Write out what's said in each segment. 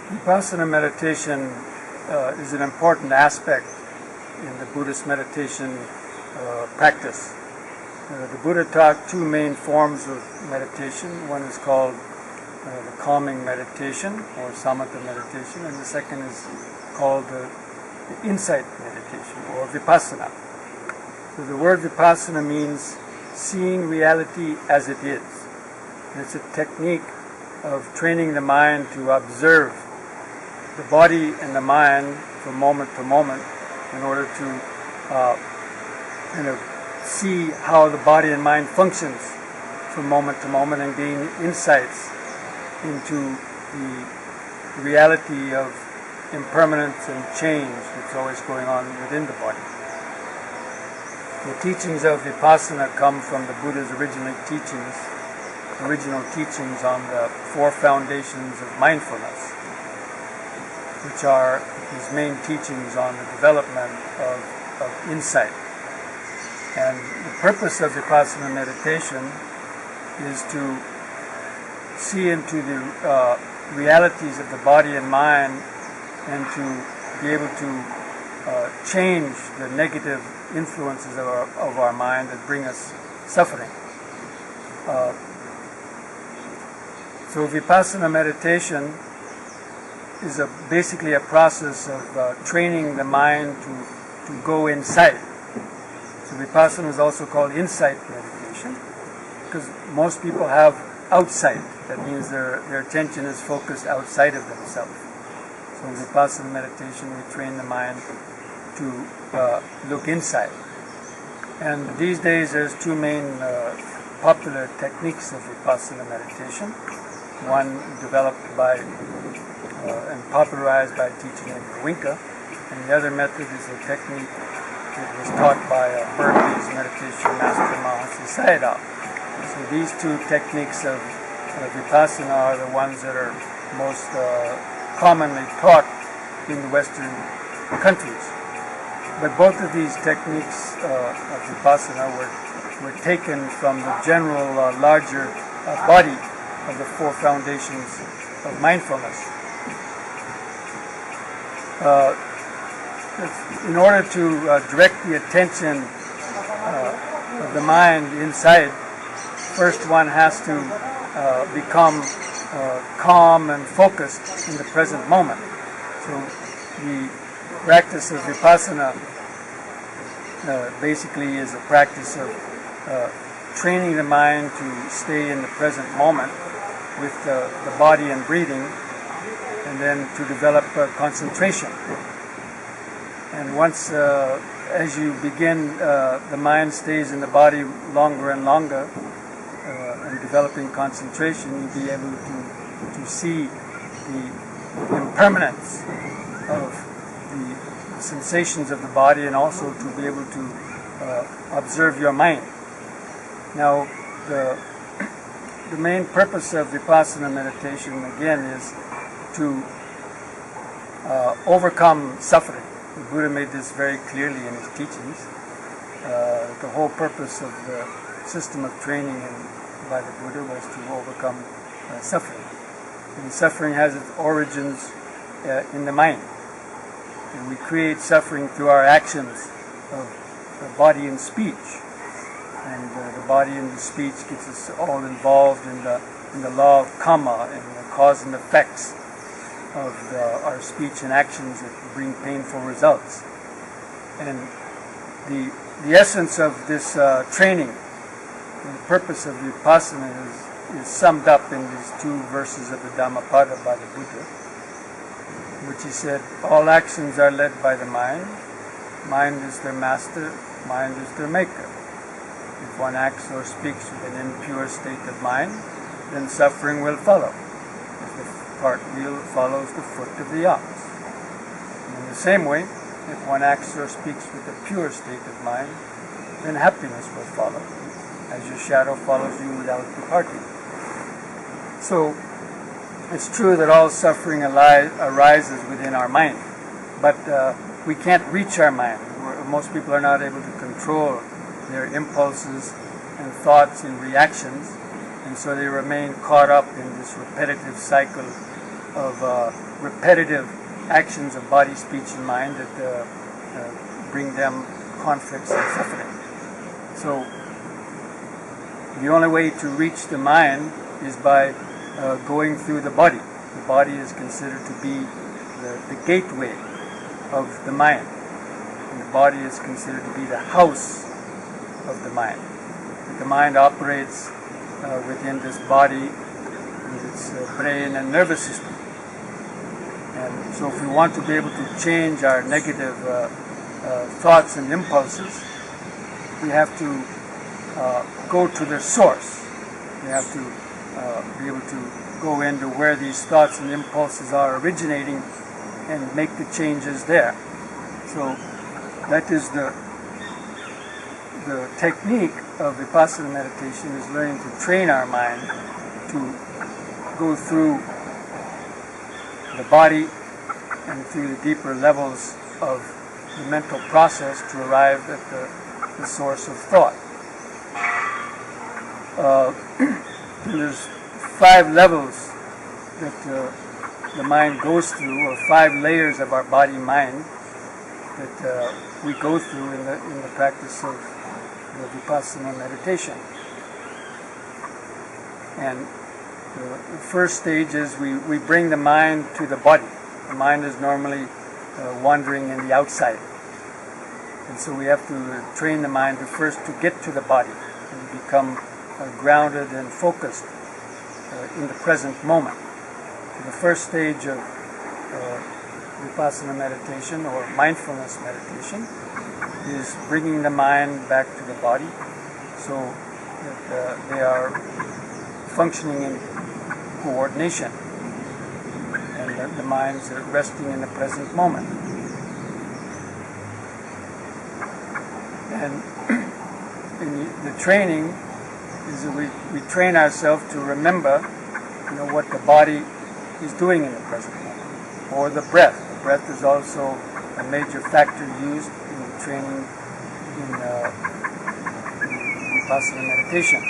Vipassana meditation is an important aspect in the Buddhist meditation practice. The Buddha taught two main forms of meditation. One is called the calming meditation or samatha meditation, and the second is called the insight meditation or vipassana. So the word vipassana means seeing reality as it is. And it's a technique of training the mind to observe the body and the mind from moment to moment in order to see how the body and mind functions from moment to moment and gain insights into the reality of impermanence and change that's always going on within the body. The teachings of Vipassana come from the Buddha's original teachings on the four foundations of mindfulness, which are his main teachings on the development of insight. And the purpose of Vipassana meditation is to see into the realities of the body and mind and to be able to change the negative influences of our mind that bring us suffering. So Vipassana meditation is basically a process of training the mind to go inside. So Vipassana is also called insight meditation because most people have outside. That means their attention is focused outside of themselves. So in Vipassana meditation we train the mind to look inside. And these days there's two main popular techniques of Vipassana meditation. One developed by and popularized by a teacher named Winka, and the other method is a technique that was taught by Berkeley's meditation master Mahasi Sayadaw. So these two techniques of Vipassana are the ones that are most commonly taught in the Western countries. But both of these techniques of Vipassana were taken from the general larger body of the four foundations of mindfulness. In order to direct the attention of the mind inside, first one has to become calm and focused in the present moment. So the practice of Vipassana basically is a practice of training the mind to stay in the present moment with the body and breathing, and then to develop concentration. And once, as you begin, the mind stays in the body longer and longer, and developing concentration, you'll be able to see the impermanence of the sensations of the body, and also to be able to observe your mind. Now, the main purpose of Vipassana meditation, again, is to overcome suffering. The Buddha made this very clearly in his teachings. The whole purpose of the system of training by the Buddha was to overcome suffering. And suffering has its origins in the mind. And we create suffering through our actions of body and speech. And the body and the speech gets us all involved in the law of karma and the cause and effects of our speech and actions that bring painful results. And the essence of this training, the purpose of Vipassana is summed up in these two verses of the Dhammapada by the Buddha, which he said, all actions are led by the mind. Mind is their master, mind is their maker. If one acts or speaks with an impure state of mind, then suffering will follow, as the cartwheel follows the foot of the ox. And in the same way, if one acts or speaks with a pure state of mind, then happiness will follow, as your shadow follows you without departing. So, it's true that all suffering arises within our mind, but we can't reach our mind. Most people are not able to control their impulses and thoughts and reactions, and so they remain caught up in this repetitive cycle of repetitive actions of body, speech, and mind that bring them conflicts and suffering. So the only way to reach the mind is by going through the body. The body is considered to be the gateway of the mind. And the body is considered to be the house of the mind. The mind operates within this body with its brain and nervous system. And so if we want to be able to change our negative thoughts and impulses, we have to go to the source. We have to be able to go into where these thoughts and impulses are originating and make the changes there. So that is the technique of Vipassana meditation, is learning to train our mind to go through the body and through the deeper levels of the mental process to arrive at the source of thought. There's 5 levels that the mind goes through, or 5 layers of our body-mind that we go through in the practice of the Vipassana meditation. And the first stage is we bring the mind to the body. The mind is normally wandering in the outside. And so we have to train the mind first to get to the body and become grounded and focused in the present moment. So the first stage of Vipassana meditation, or mindfulness meditation, is bringing the mind back to the body so that they are functioning in coordination and the mind's resting in the present moment. And the training is that we train ourselves to remember, what the body is doing in the present moment, or the breath. The breath is also a major factor used in the training in Vipassana meditation.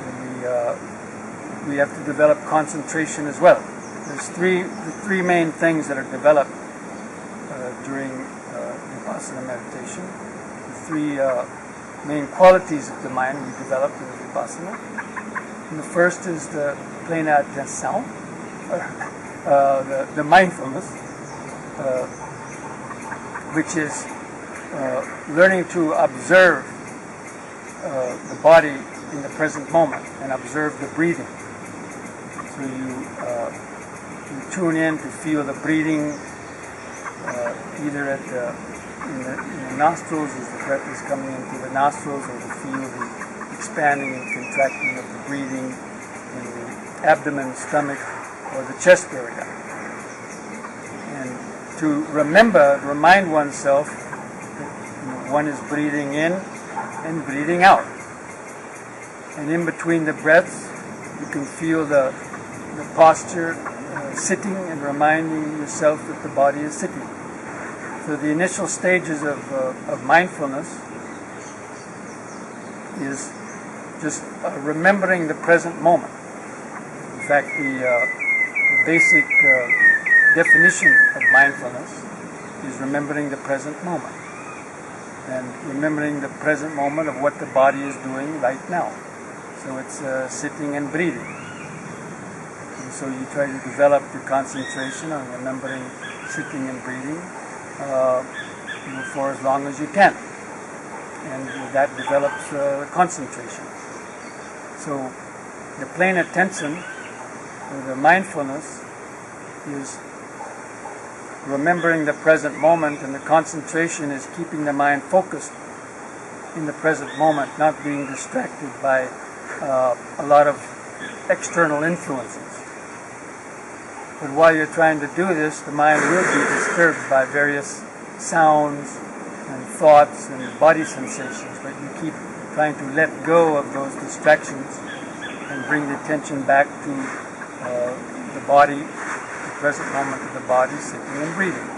And we have to develop concentration as well. There's the three main things that are developed during Vipassana meditation. The 3 main qualities of the mind we develop in the Vipassana. And the first is the pleine attention, the mindfulness, which is learning to observe the body in the present moment and observe the breathing. So you tune in to feel the breathing either in the nostrils as the breath is coming in through the nostrils, or to feel the expanding and contracting of the breathing in the abdomen, stomach, or the chest area. And to remind oneself that one is breathing in and breathing out. And in between the breaths, you can feel the posture sitting and reminding yourself that the body is sitting. So the initial stages of mindfulness is just remembering the present moment. In fact, the basic definition of mindfulness is remembering the present moment. And remembering the present moment of what the body is doing right now. So it's sitting and breathing. And so you try to develop the concentration on remembering sitting and breathing for as long as you can. And that develops concentration. So the pleine attention, or the mindfulness, is remembering the present moment, and the concentration is keeping the mind focused in the present moment, not being distracted by a lot of external influences. But while you're trying to do this, the mind will be disturbed by various sounds and thoughts and body sensations, but you keep trying to let go of those distractions and bring the attention back to the body, the present moment of the body, sitting and breathing.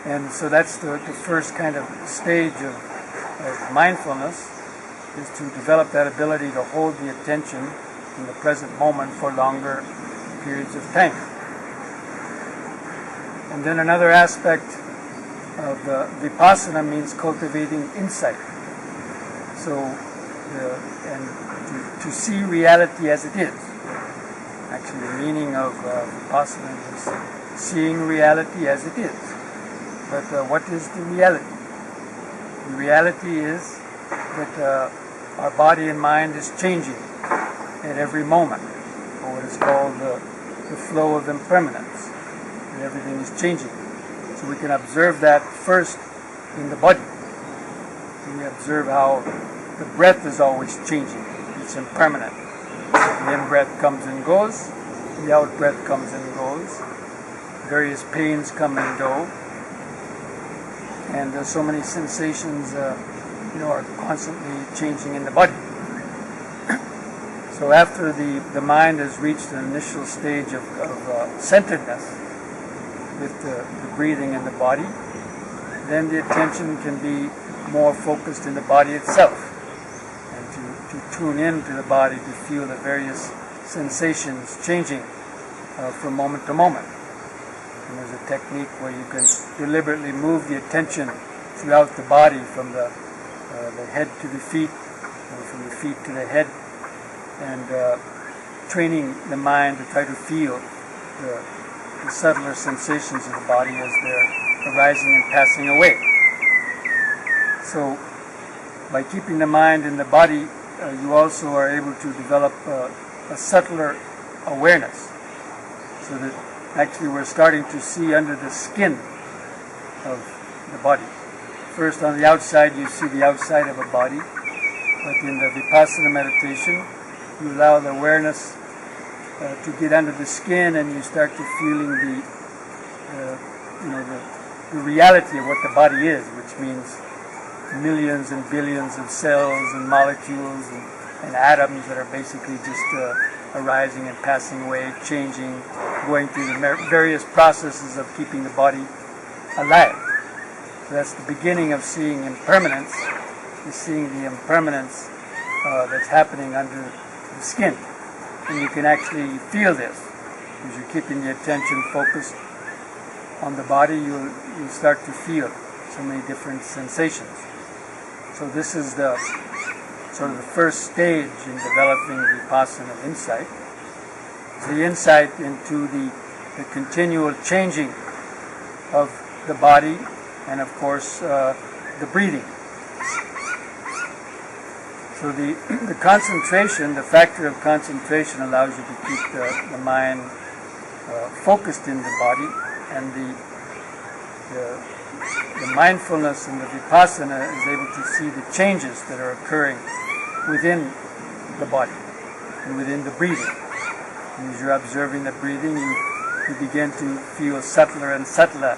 And so that's the first kind of stage of mindfulness, is to develop that ability to hold the attention in the present moment for longer periods of time. And then another aspect of Vipassana means cultivating insight. So, and to see reality as it is. Actually, the meaning of Vipassana is seeing reality as it is. But what is the reality? The reality is that our body and mind is changing at every moment, or what is called the flow of impermanence. And everything is changing. So we can observe that first in the body. We observe how the breath is always changing. It's impermanent. The in-breath comes and goes. The out-breath comes and goes. Various pains come and go. And so many sensations are constantly changing in the body. So after the mind has reached an initial stage of centeredness with the breathing in the body, then the attention can be more focused in the body itself, and to tune into the body to feel the various sensations changing from moment to moment. And there's a technique where you can deliberately move the attention throughout the body from the head to the feet, or from the feet to the head, and training the mind to try to feel the subtler sensations of the body as they're arising and passing away. So, by keeping the mind in the body, you also are able to develop a subtler awareness, so that actually we're starting to see under the skin of the body. First, on the outside, you see the outside of a body, but in the Vipassana meditation, you allow the awareness to get under the skin, and you start to feeling the reality of what the body is, which means millions and billions of cells and molecules and atoms that are basically just arising and passing away, changing, going through the various processes of keeping the body alive. So that's the beginning of seeing impermanence, is seeing the impermanence that's happening under the skin. And you can actually feel this. As you're keeping the attention focused on the body, you'll start to feel so many different sensations. So this is the sort of the first stage in developing Vipassana insight. It's the insight into the continual changing of the body and, of course, the breathing. So the concentration, the factor of concentration, allows you to keep the mind focused in the body, and the mindfulness and the Vipassana is able to see the changes that are occurring within the body and within the breathing. And as you're observing the breathing, you begin to feel subtler and subtler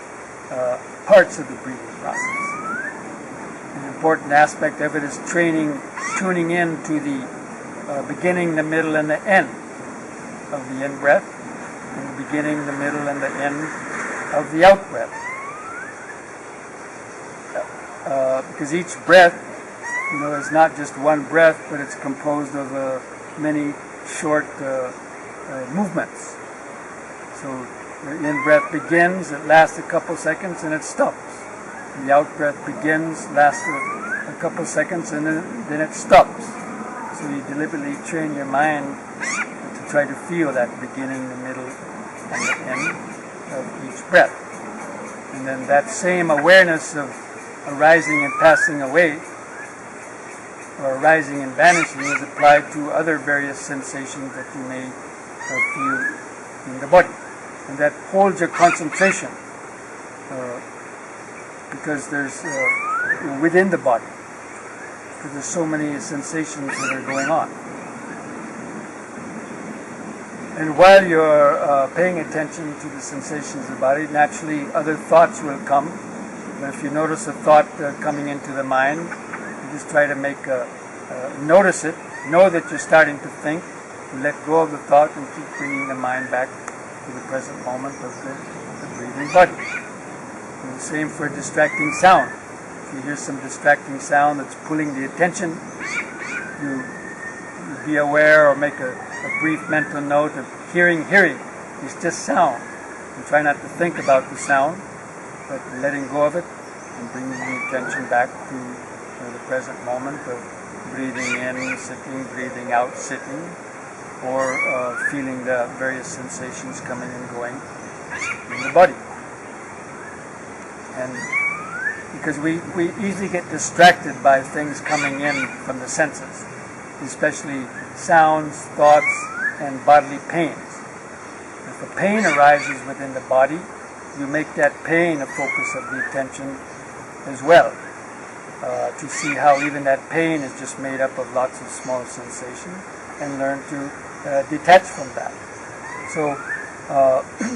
parts of the breathing process. An important aspect of it is tuning in to the beginning, the middle, and the end of the in-breath, and the beginning, the middle, and the end of the out-breath. Because each breath, is not just one breath, but it's composed of many short movements. So the in-breath begins, it lasts a couple seconds, and it stops. The out-breath begins, lasts a couple seconds, and then it stops. So you deliberately train your mind to try to feel that beginning, the middle, and the end of each breath. And then that same awareness of arising and passing away, or arising and vanishing, is applied to other various sensations that you may feel in the body. And that holds your concentration, because there's within the body, because there's so many sensations that are going on. And while you're paying attention to the sensations of the body, naturally other thoughts will come. And if you notice a thought coming into the mind, you just try to notice it, know that you're starting to think, and let go of the thought and keep bringing the mind back to the present moment of the breathing body. And the same for distracting sound. If you hear some distracting sound that's pulling the attention, you be aware or make a a brief mental note of hearing is just sound. And try not to think about the sound, but letting go of it and bringing the attention back to the present moment of breathing in, sitting, breathing out, sitting, or feeling the various sensations coming and going in the body. And because we easily get distracted by things coming in from the senses, especially sounds, thoughts, and bodily pains. If a pain arises within the body, you make that pain a focus of the attention as well, to see how even that pain is just made up of lots of small sensations, and learn to detach from that. So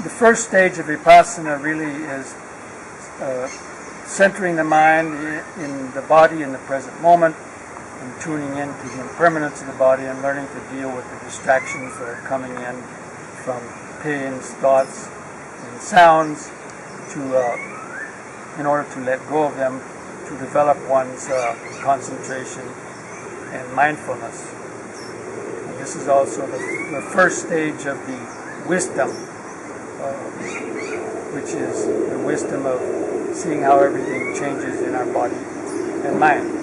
the first stage of Vipassana really is centering the mind in the body in the present moment, and tuning into the impermanence of the body and learning to deal with the distractions that are coming in from pains, thoughts, and sounds, in order to let go of them, to develop one's concentration and mindfulness. And this is also the first stage of the wisdom, which is the wisdom of seeing how everything changes in our body and mind.